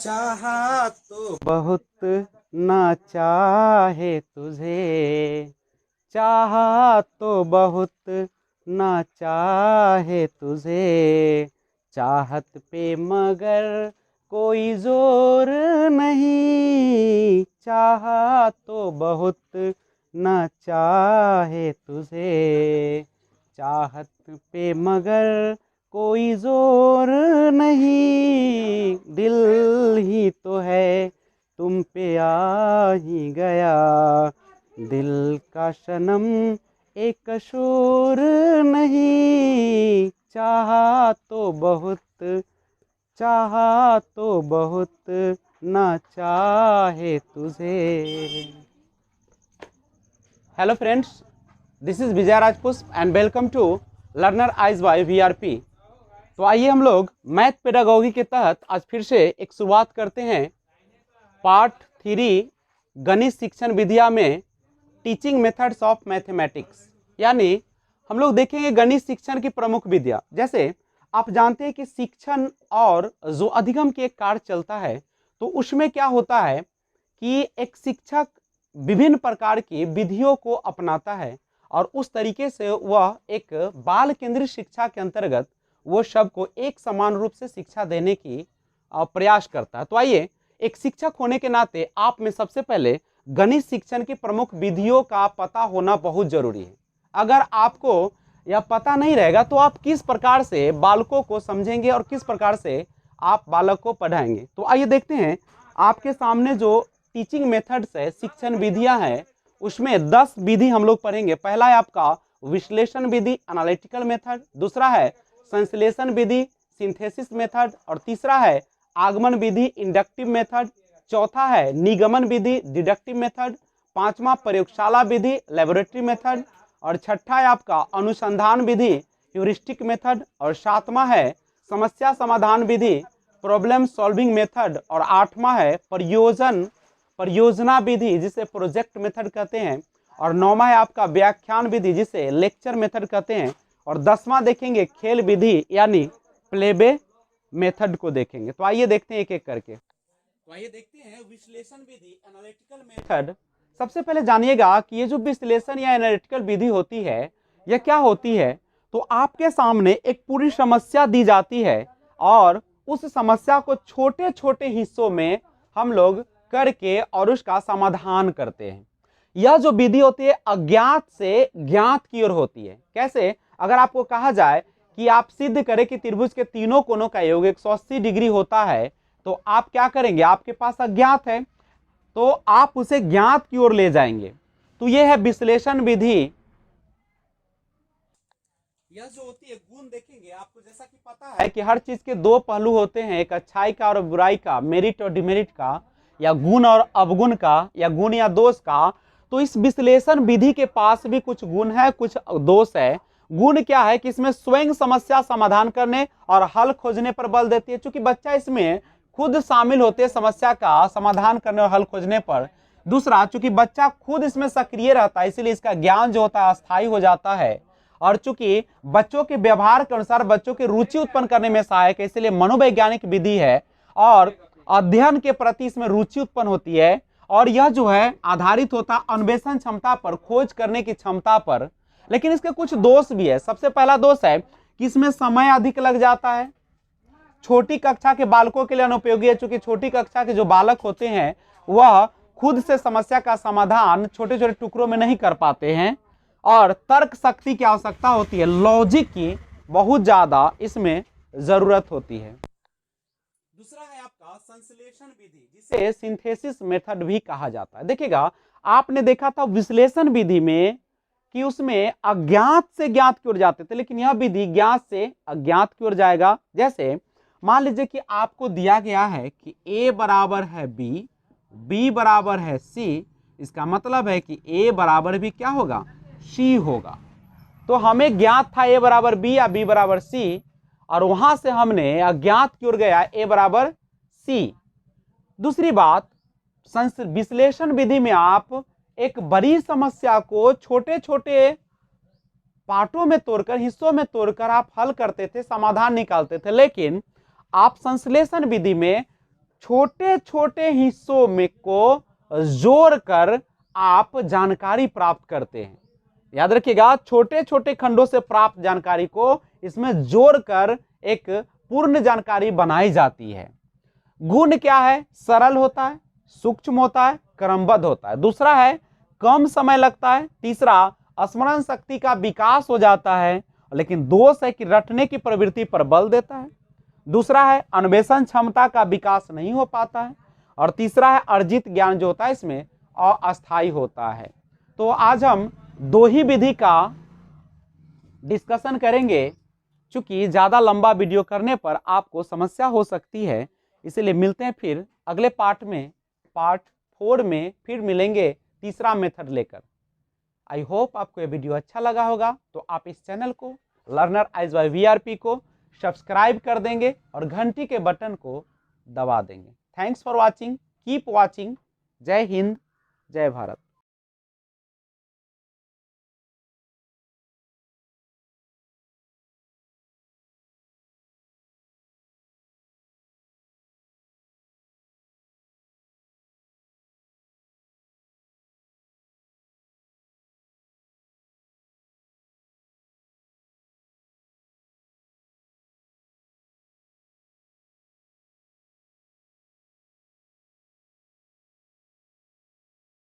चाहा तो बहुत ना चाहे तुझे, चाहा तो बहुत ना चाहे तुझे, चाहत पे मगर कोई जोर नहीं, चाहा तो बहुत ना चाहे तुझे, चाहत पे मगर कोई जोर नहीं, दिल ही तो है तुम पे आ ही गया, दिल का सनम एक कसूर नहीं, चाहा तो बहुत ना चाहे तुझे। Hello friends, this is Vijay Rajpushp and welcome to learner eyes by VRP. तो आइए हम लोग मैथ पेडागोगी के तहत आज फिर से एक शुरुआत करते हैं पार्ट 3 गणित शिक्षण विधिया में टीचिंग मेथड्स ऑफ मैथमेटिक्स। यानी हम लोग देखेंगे गणित शिक्षण की प्रमुख विधियां। जैसे आप जानते हैं कि शिक्षण और जो अधिगम की एक कार्य चलता है, तो उसमें क्या होता है कि एक शिक्षक विभिन्न प्रकार की विधियों को अपनाता है और उस तरीके से वह एक बाल केंद्रित शिक्षा के अंतर्गत वो सबको एक समान रूप से शिक्षा देने की प्रयास करता है। तो आइए, एक शिक्षक होने के नाते आप में सबसे पहले गणित शिक्षण की प्रमुख विधियों का पता होना बहुत जरूरी है। अगर आपको यह पता नहीं रहेगा तो आप किस प्रकार से बालकों को समझेंगे और किस प्रकार से आप बालक को पढ़ाएंगे। तो आइए देखते हैं, आपके सामने जो टीचिंग मेथड्स है, शिक्षण विधियां हैं, उसमें 10 विधि हम लोग पढ़ेंगे। पहला है आपका विश्लेषण विधि, एनालिटिकल मेथड। दूसरा है संश्लेषण विधि, सिंथेसिस मेथड। और तीसरा है आगमन विधि, इंडक्टिव मेथड। चौथा है निगमन विधि, डिडक्टिव मेथड। पांचवा प्रयोगशाला विधि, लेबोरेटरी मेथड। और छठा है आपका अनुसंधान विधि, ह्यूरिस्टिक मेथड। और सातवां है समस्या समाधान विधि, प्रॉब्लम सॉल्विंग मेथड। और आठवां है परियोजना विधि, जिसे प्रोजेक्ट मेथड कहते हैं। और नौवां है आपका व्याख्यान विधि, जिसे लेक्चर मेथड कहते हैं। और 10वां देखेंगे खेल विधि, यानी प्लेबे मेथड को देखेंगे। तो आइए देखते हैं एक एक करके। तो आइए देखते हैं विश्लेषण विधि, एनालिटिकल मेथड। सबसे पहले जानिएगा कि ये जो विश्लेषण या एनालिटिकल विधि होती है, यह क्या होती है। तो आपके सामने एक पूरी समस्या दी जाती है और उस समस्या को छोटे छोटे हिस्सों में हम लोग करके और उसका समाधान करते हैं। यह जो विधि होती है अज्ञात से ज्ञात की ओर होती है। कैसे? अगर आपको कहा जाए कि आप सिद्ध करें कि त्रिभुज के तीनों कोनों का योग 180 डिग्री होता है, तो आप क्या करेंगे? आपके पास अज्ञात है तो आप उसे ज्ञात की ओर ले जाएंगे। तो यह है विश्लेषण विधि। यह जो होती है गुण देखेंगे आपको, जैसा कि पता है कि हर चीज के दो पहलू होते हैं, एक अच्छाई का और बुराई का, मेरिट और डिमेरिट का, या गुण और अवगुण का, या गुण या दोष का। तो इस विश्लेषण विधि के पास भी कुछ गुण है, कुछ दोष है। गुण क्या है कि इसमें स्वयं समस्या समाधान करने और हल खोजने पर बल देती है, क्योंकि बच्चा इसमें खुद शामिल होते हैं समस्या का समाधान करने और हल खोजने पर। दूसरा, चूंकि बच्चा खुद इसमें सक्रिय रहता है, इसीलिए इसका ज्ञान जो होता है अस्थायी हो जाता है। और चूंकि बच्चों के व्यवहार के अनुसार बच्चों की रुचि उत्पन्न करने में सहायक है, इसलिए मनोवैज्ञानिक विधि है और अध्ययन के प्रति इसमें रुचि उत्पन्न होती है। और यह जो है आधारित होता है अन्वेषण क्षमता पर, खोज करने की क्षमता पर। लेकिन इसके कुछ दोष भी है। सबसे पहला दोष है कि इसमें समय अधिक लग जाता है, छोटी कक्षा के बालकों के लिए अनुपयोगी है, क्योंकि छोटी कक्षा के जो बालक होते हैं वह खुद से समस्या का समाधान छोटे छोटे टुकड़ों में नहीं कर पाते हैं। और तर्क शक्ति की आवश्यकता होती है, लॉजिक की बहुत ज्यादा इसमें जरूरत होती है। दूसरा है आपका संश्लेषण विधि, जिसे सिंथेसिस मेथड भी कहा जाता है। देखिएगा, आपने देखा था विश्लेषण विधि में कि उसमें अज्ञात से ज्ञात की ओर जाते थे, लेकिन यह विधि ज्ञात से अज्ञात की ओर जाएगा। जैसे मान लीजिए कि आपको दिया गया है कि a बराबर है b, b बराबर है c। इसका मतलब है कि a बराबर भी क्या होगा? c होगा। तो हमें ज्ञात था a बराबर b या b बराबर c, और वहां से हमने अज्ञात की ओर गया a बराबर c। दूसरी बात, विश्लेषण विधि में आप एक बड़ी समस्या को छोटे छोटे पार्टों में तोड़कर, हिस्सों में तोड़कर आप हल करते थे, समाधान निकालते थे। लेकिन आप संश्लेषण विधि में छोटे छोटे हिस्सों में को जोड़कर आप जानकारी प्राप्त करते हैं। याद रखिएगा, छोटे छोटे खंडों से प्राप्त जानकारी को इसमें जोड़कर एक पूर्ण जानकारी बनाई जाती है। गुण क्या है? सरल होता है, सूक्ष्म होता है, क्रमबद्ध होता है। दूसरा है कम समय लगता है। तीसरा स्मरण शक्ति का विकास हो जाता है, लेकिन दोष है कि रटने की प्रवृत्ति पर बल देता है। दूसरा है अन्वेषण क्षमता का विकास नहीं हो पाता है। और तीसरा है अर्जित ज्ञान जो होता है इसमें अस्थायी होता है। तो आज हम दो ही विधि का डिस्कशन करेंगे। चूंकि ज्यादा लंबा वीडियो करने पर आपको समस्या हो सकती है, इसलिए मिलते हैं फिर अगले पार्ट में, पार्ट 4 में फिर मिलेंगे तीसरा मेथड लेकर। आई होप आपको ये वीडियो अच्छा लगा होगा। तो आप इस चैनल को लर्नर आइज बाय वीआरपी को सब्सक्राइब कर देंगे और घंटी के बटन को दबा देंगे। Thanks for watching, keep watching. जय हिंद, जय भारत।